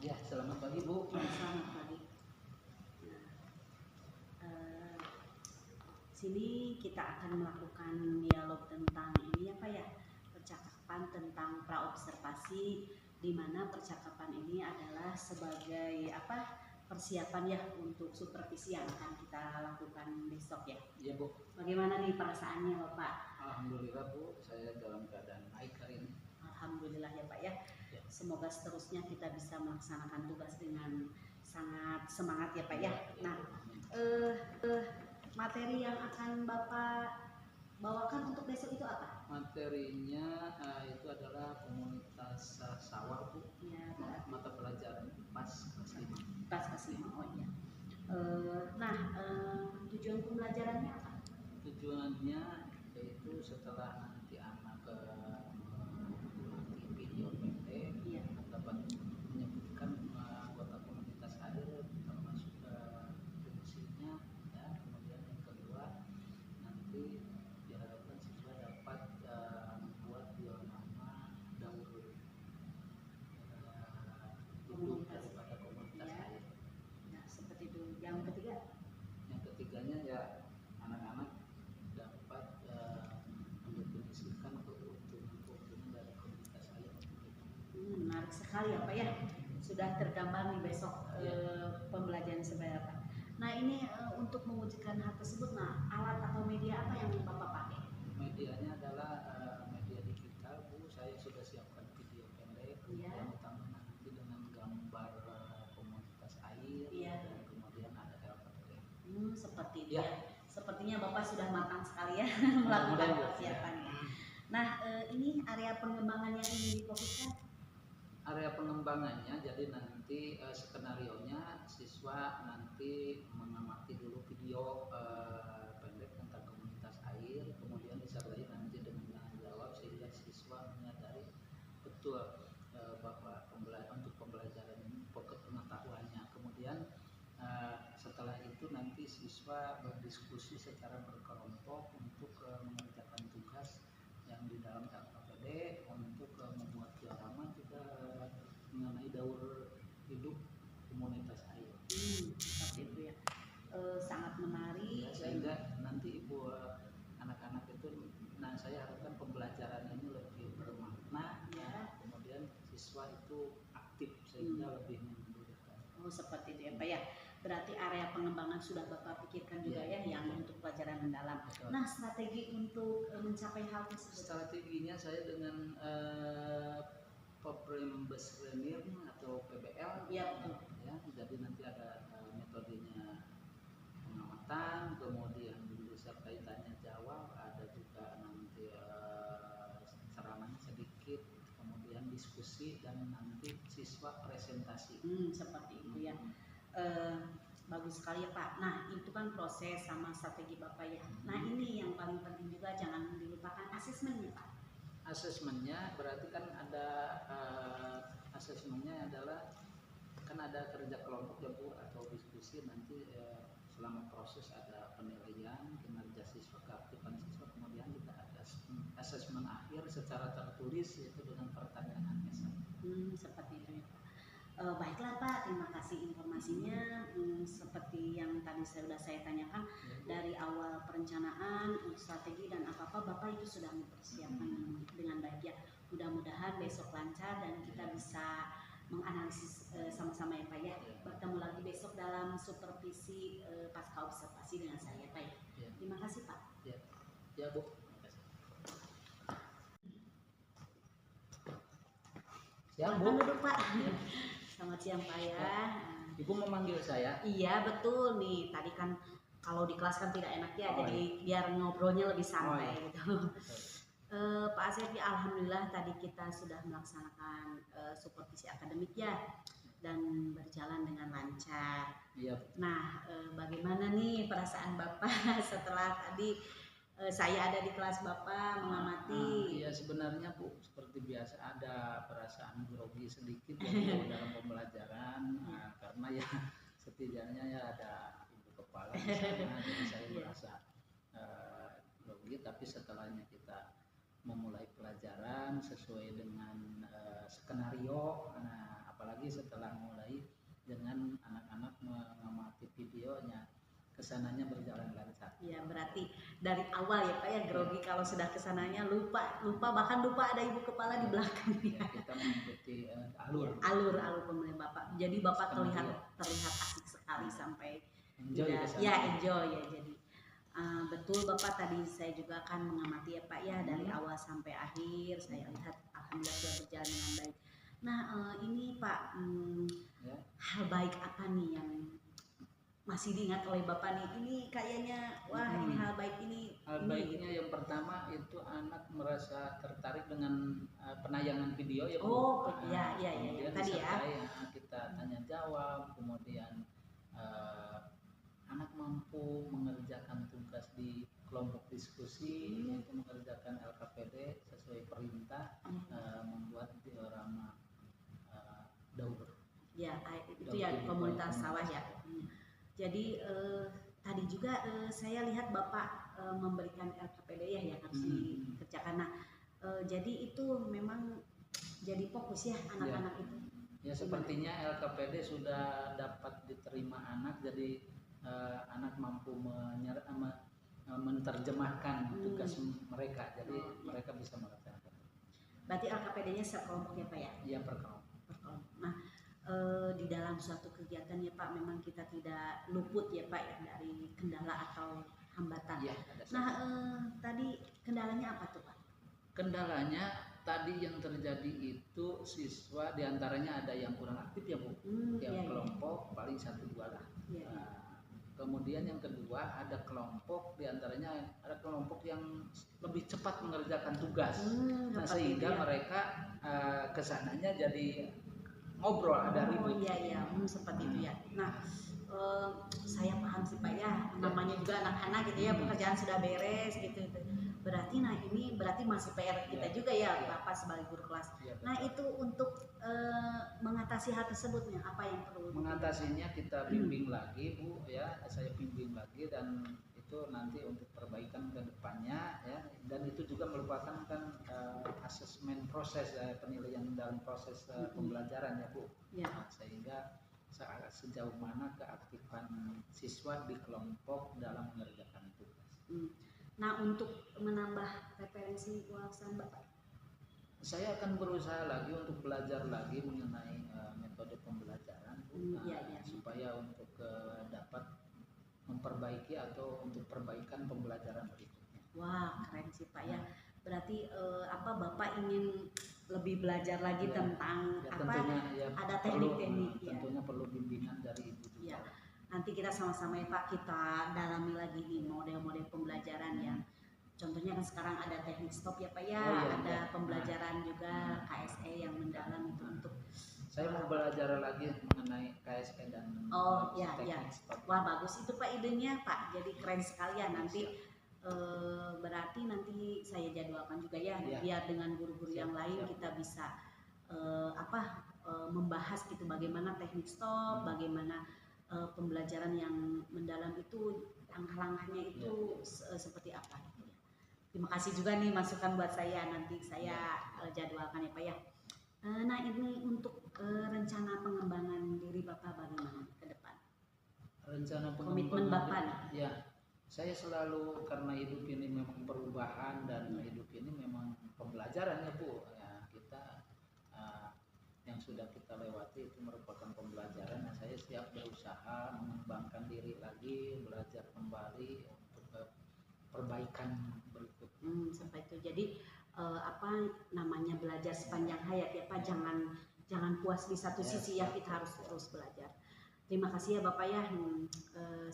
Ya, selamat pagi Bu. Ya, selamat pagi. Nah, sini kita akan melakukan dialog tentang ini ya Pak ya, percakapan tentang praobservasi, di mana percakapan ini adalah sebagai persiapan ya untuk supervisi yang akan kita lakukan besok ya. Iya Bu. Bagaimana nih perasaannya Bapak? Alhamdulillah Bu, saya dalam keadaan baik hari ini. Alhamdulillah ya Pak ya. Semoga seterusnya kita bisa melaksanakan tugas dengan sangat semangat ya Pak ya. Nah, materi yang akan Bapak bawakan untuk besok itu apa? Materinya itu adalah komunitas sawah Bu. Ya, mata pelajaran pas kelas 5. Pas kelas 5, oh iya. Tujuan pembelajarannya apa? Tujuannya yaitu setelah nanti anak menikmati video pendek, Iya. dapat menyebutkan anggota komunitas hadir termasuk fungsinya, ya. Kemudian yang kedua nanti diharapkan siswa dapat membuat nama daur hidup daripada komunitas ya. hadir. Nah, seperti itu. Yang ketiganya ya anak-anak dapat mendefinisikan keuntungan dari komunitas saya. Menarik sekali ya Pak ya, sudah tergambar nih besok pembelajaran seperti apa. Nah ini untuk mewujudkan hal tersebut, nah alat atau media apa yang Bapak pakai? Medianya adalah media digital Bu, saya sudah siapkan video pendek yang utama nanti dengan gambar komunitas air, dan kemudian ada LPG. Seperti itu ya. Sepertinya Bapak sudah matang sekali ya Mudah-mudahan, melakukan Bu. persiapannya. Nah, ini area pengembangan yang ingin difokuskan. Area pengembangannya, jadi nanti skenarionya siswa nanti mengamati dulu video pendek tentang komunitas air, kemudian disertai nanti dengan tanya jawab sehingga siswa menyadari betul bahwa untuk pembelajaran ini pokok pengetahuannya. Kemudian setelah itu nanti siswa berdiskusi secara berkelompok untuk mengerjakan tugas yang di dalam LKPD untuk membuat diagram juga mengenai daur hidup komunitas air. Seperti itu ya. Sangat menarik. Ya, sehingga nanti ibu anak-anak itu, nah saya harapkan pembelajaran ini lebih bermakna, ya. Kemudian siswa itu aktif sehingga lebih memudahkan. Oh seperti itu ya Pak ya. Berarti area pengembangan sudah Bapak pikirkan juga ya yang untuk pelajaran mendalam. Nah, strategi untuk mencapai hal tersebut. Strateginya saya dengan Problem Based Learning atau PBL. Ya, ya, jadi nanti ada metodenya pengamatan, kemudian disertai tanya jawab, ada juga nanti ceramahnya sedikit, kemudian diskusi, dan nanti siswa presentasi. Seperti itu ya. Bagus sekali ya Pak. Nah itu kan proses sama strategi Bapak ya. Nah ini yang paling penting juga, jangan dilupakan asesmennya Pak. Asesmennya berarti kan ada asesmennya adalah kan ada kerja kelompok ya Bu, atau diskusi nanti selama proses ada penilaian kinerja siswa, keaktifan siswa, kemudian kita ada asesmen akhir secara tertulis yaitu dengan pertanyaan esai. Seperti itu ya Pak. Baiklah Pak, terima kasih informasinya. Seperti yang tadi sudah saya tanyakan, dari awal perencanaan, strategi dan apa-apa Bapak itu sudah mempersiapkan dengan baik ya. Mudah-mudahan besok lancar dan kita bisa menganalisis sama-sama ya Pak ya. Bertemu lagi besok dalam supervisi pasca observasi dengan saya Pak ya. Terima kasih Pak. Ya Bu. Siang Bu. Duduk Pak. Selamat siang Pak ya. Ibu memanggil saya? Iya betul nih. Tadi kan kalau di kelas kan tidak enak ya, jadi biar ngobrolnya lebih santai gitu. Pak Asep, alhamdulillah tadi kita sudah melaksanakan supervisi akademik ya, dan berjalan dengan lancar. Iya. Nah, bagaimana nih perasaan Bapak setelah tadi saya ada di kelas Bapak mengamati? Iya sebenarnya Bu, seperti biasa ada perasaan grogi sedikit ya dalam pembelajaran, karena ya setidaknya ya ada ibu kepala di sana, jadi saya merasa grogi. Tapi setelahnya kita memulai pelajaran sesuai dengan skenario, nah apalagi setelah mulai dengan anak-anak mengamati videonya, kesananya berjalan lancar. Ya, berarti dari awal ya Pak ya grogi kalau sudah kesananya lupa bahkan lupa ada ibu kepala di belakang ya. Kita mengikuti alur pembelian Bapak. Jadi Bapak terlihat asik sekali sampai enjoy enjoy ya. Jadi betul Bapak, tadi saya juga akan mengamati ya Pak ya dari awal sampai akhir. Saya lihat alhamdulillah sudah berjalan dengan baik. Nah ini Pak, hal baik apa nih yang masih diingat oleh Bapak nih? Ini kayaknya ini hal baik ini. Hal baiknya yang pertama itu anak merasa tertarik dengan penayangan video ya Bu. Oh iya tadi ya. Kita tanya jawab, kemudian anak mampu mengerjakan tugas di kelompok diskusi, yaitu mengerjakan LKPD sesuai perintah, membuat diorama daur. Ya itu ya komunitas sawah ya. Jadi tadi juga saya lihat Bapak memberikan LKPD ya yang harus dikerjakan. Nah jadi itu memang jadi fokus ya anak-anak itu. Ya sepertinya LKPD sudah dapat diterima anak, jadi anak mampu menerjemahkan tugas mereka, jadi mereka bisa melaksanakan. Berarti LKPD-nya sekelompok ya Pak ya? Iya per kelompok. Nah di dalam suatu kegiatan ya Pak memang kita tidak luput ya Pak ya dari kendala atau hambatan. Ya, nah tadi kendalanya apa tuh Pak? Kendalanya tadi yang terjadi itu siswa diantaranya ada yang kurang aktif ya Bu, yang kelompok paling 1-2 lah. Kemudian yang kedua ada kelompok diantaranya ada kelompok yang lebih cepat mengerjakan tugas, nah sehingga mereka kesananya jadi ngobrol, ada ribut. Seperti itu ya. Nah saya paham sih Pak ya, namanya juga anak-anak gitu ya, pekerjaan sudah beres gitu. Berarti ini berarti masih PR kita juga ya Bapak sebagai guru kelas. Nah itu untuk mengatasi hal tersebutnya apa yang perlu? Mengatasinya kita bimbing lagi Bu ya, saya bimbing lagi, dan itu nanti untuk perbaikan ke depannya ya, dan itu juga merupakan kan asesmen proses penilaian dalam proses pembelajaran ya Bu. Nah, sehingga sejauh mana keaktifan siswa di kelompok dalam mengerjakan tugas. Nah untuk menambah referensi wawasan Bapak, saya akan berusaha lagi untuk belajar lagi mengenai metode pembelajaran supaya untuk dapat memperbaiki atau untuk perbaikan pembelajaran berikutnya. Wah keren sih Pak ya. Berarti Bapak ingin lebih belajar lagi tentang ada teknik-teknik ya. Tentunya perlu bimbingan dari ibu juga. Nanti kita sama-sama ya Pak, kita dalami lagi nih model-model pembelajaran yang contohnya kan sekarang ada teknik stop ya Pak ya, ada pembelajaran juga KSE yang mendalam itu untuk. Saya mau belajar lagi mengenai KSE dan teknik stop. Wah bagus itu Pak idenya Pak, jadi keren sekali ya nanti. Berarti nanti saya jadwalkan juga ya biar dengan guru-guru yang lain kita bisa membahas gitu bagaimana teknik stop, bagaimana pembelajaran yang mendalam itu langkah-langkahnya itu seperti apa gitu ya. Terima kasih juga nih masukan buat saya, nanti saya jadwalkan ya Pak ya. Nah ini untuk rencana pengembangan diri Bapak bagaimana ke depan? Rencana komitmen Bapak nih. Ya, saya selalu, karena hidup ini memang perubahan dan hidup ini memang pembelajaran ya Bu. Ya, kita yang sudah kita lewati itu merupakan pembelajaran. Nah, saya siap berusaha mengembangkan diri lagi, belajar kembali untuk perbaikan berikutnya. Sampai itu. Jadi namanya belajar sepanjang hayat ya Pak, jangan puas di satu sisi ya, kita harus terus belajar. Terima kasih ya Bapak ya,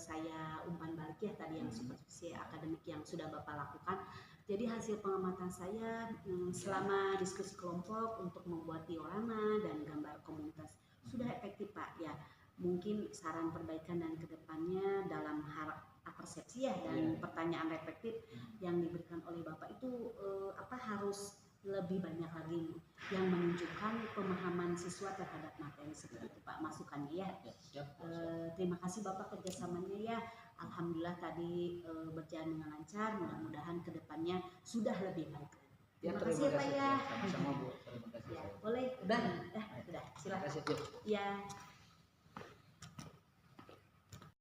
saya umpan balik ya tadi yang supervisi akademik yang sudah Bapak lakukan. Jadi hasil pengamatan saya selama diskusi kelompok untuk membuat diorama dan gambar komunitas sudah efektif Pak ya. Mungkin saran perbaikan dan kedepannya dalam hal persepsi ya dan pertanyaan reflektif yang diberikan oleh Bapak itu harus lebih banyak lagi yang menunjukkan pemahaman siswa terhadap materi seperti itu Pak masukannya ya. Terima kasih Bapak kerjasamanya ya. Alhamdulillah tadi berjalan dengan lancar, mudah-mudahan kedepannya sudah lebih baik. Ya, Terima kasih ya Pak ya. Sama-sama Bu, terima kasih. Ya, boleh. Udah, sudah. Terima Silakan. kasih Bu. Ya.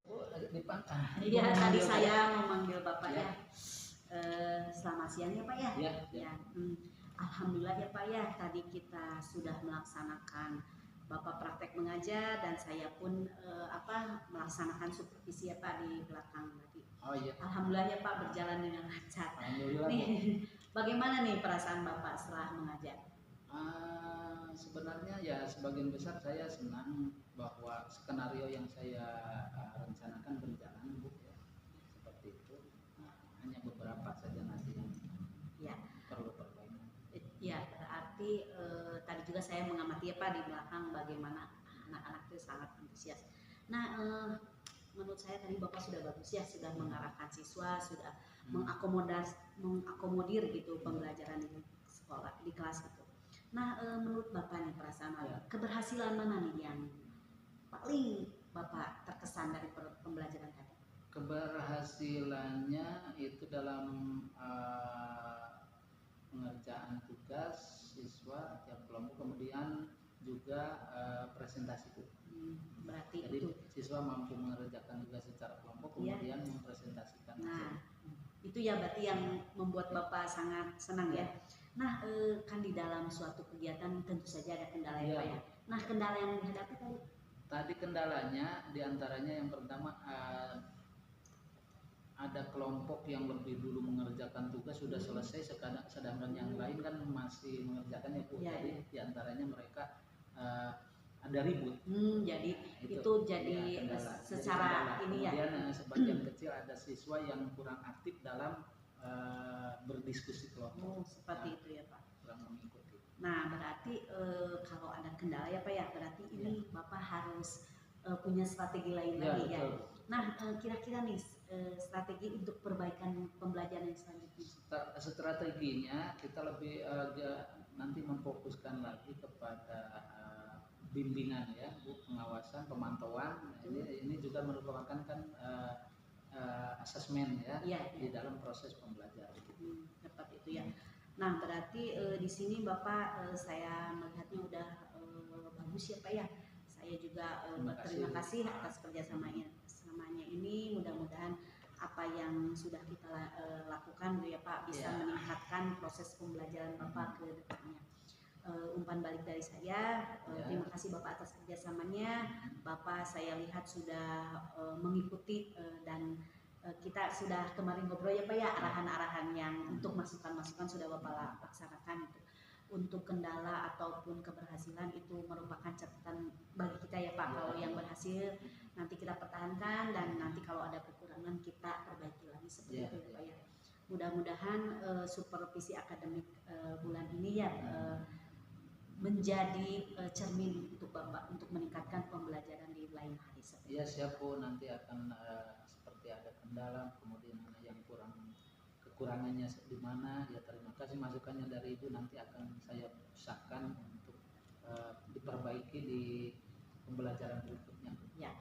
Bu, agak dipangkas. Iya, tadi saya memanggil Bapak ya. Selamat siang ya Pak ya. Ya. Ya. Alhamdulillah ya Pak ya. Tadi kita sudah melaksanakan Bapak praktek mengajar dan saya pun melaksanakan supervisi ya Pak di belakang tadi. Oh iya. Alhamdulillah ya Pak berjalan dengan lancar. Alhamdulillah. Nih, bagaimana nih perasaan Bapak setelah mengajar? Sebenarnya ya sebagian besar saya senang bahwa skenario yang saya rencanakan berjalan Bu ya. Seperti itu. Hanya beberapa saja nanti yang perlu perbaikan. Ya, berarti tadi juga saya mengamati ya Pak di belakang bagaimana anak-anak itu sangat antusias. Nah, menurut saya tadi Bapak sudah bagus ya, sudah mengarahkan siswa, sudah mengakomodir gitu pembelajaran di sekolah, di kelas gitu. Nah, menurut Bapak nih perasaan keberhasilan mana nih yang paling Bapak terkesan dari pembelajaran tadi? Keberhasilannya itu dalam pengerjaan tugas siswa tiap kelompok, kemudian juga presentasi Bu. Berarti jadi itu siswa mampu mengerjakan tugas secara kelompok kemudian mempresentasikan. Nah, itu ya berarti yang membuat Bapak sangat senang ya. Nah, kan di dalam suatu kegiatan tentu saja ada kendala ya Pak ya. Nah, kendala yang dihadapi tadi kendalanya diantaranya yang pertama ada kelompok yang lebih dulu mengerjakan tugas sudah selesai, sedangkan yang lain kan masih mengerjakannya Bu. Jadi diantaranya mereka ada ribut. Jadi itu jadi secara ini ya. Kemudian sebagian kecil ada siswa yang kurang aktif dalam berdiskusi kelompok. Seperti itu ya Pak. Kurang mengikuti. Nah, berarti kalau ada kendala ya Pak ya, berarti ini Bapak harus punya strategi lain lagi ya. Nah, kira-kira nih strategi untuk perbaikan pembelajaran yang selanjutnya. Strateginya kita lebih nanti memfokuskan lagi kepada bimbingan ya Bu, pengawasan, pemantauan. Ini juga merupakan kan asesmen ya di dalam proses pembelajaran. Tepat itu ya. Nah, berarti di sini Bapak saya melihatnya udah bagus ya Pak ya. Saya juga berterima kasih atas kerjasamanya ini. Mudah-mudahan apa yang sudah kita lakukan ya Pak bisa meningkatkan proses pembelajaran Bapak ke depannya. Umpan balik dari saya, terima kasih Bapak atas kerjasamanya. Bapak saya lihat sudah mengikuti dan kita sudah kemarin ngobrol ya Pak ya, arahan-arahan yang untuk masukan-masukan sudah Bapak laksanakan itu. Untuk kendala ataupun keberhasilan itu merupakan catatan bagi kita ya Pak. Kalau yang berhasil nanti kita pertahankan dan nanti kalau ada kekurangan kita perbaiki lagi seperti itu ya Pak ya. Mudah-mudahan supervisi akademik bulan ini ya menjadi cermin untuk Bapak untuk meningkatkan pembelajaran di lain hari. Iya siap Bu, nanti akan seperti ada kendala kemudian ada yang kekurangannya di mana ya, terima kasih masukannya dari Ibu, nanti akan saya usahakan untuk diperbaiki di pembelajaran berikutnya. Ya,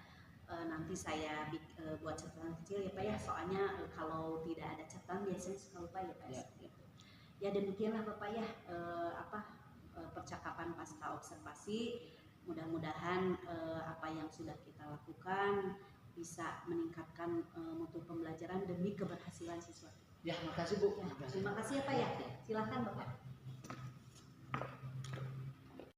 nanti saya buat catatan kecil ya Pak ya, soalnya kalau tidak ada catatan biasanya suka lupa ya Pak. Ya demikianlah Bapak ya percakapan pasca observasi. Mudah-mudahan apa yang sudah kita lakukan bisa meningkatkan mutu pembelajaran demi keberhasilan siswa. Ya, makasih Bu. Terima kasih ya Pak ya. Silakan Bapak.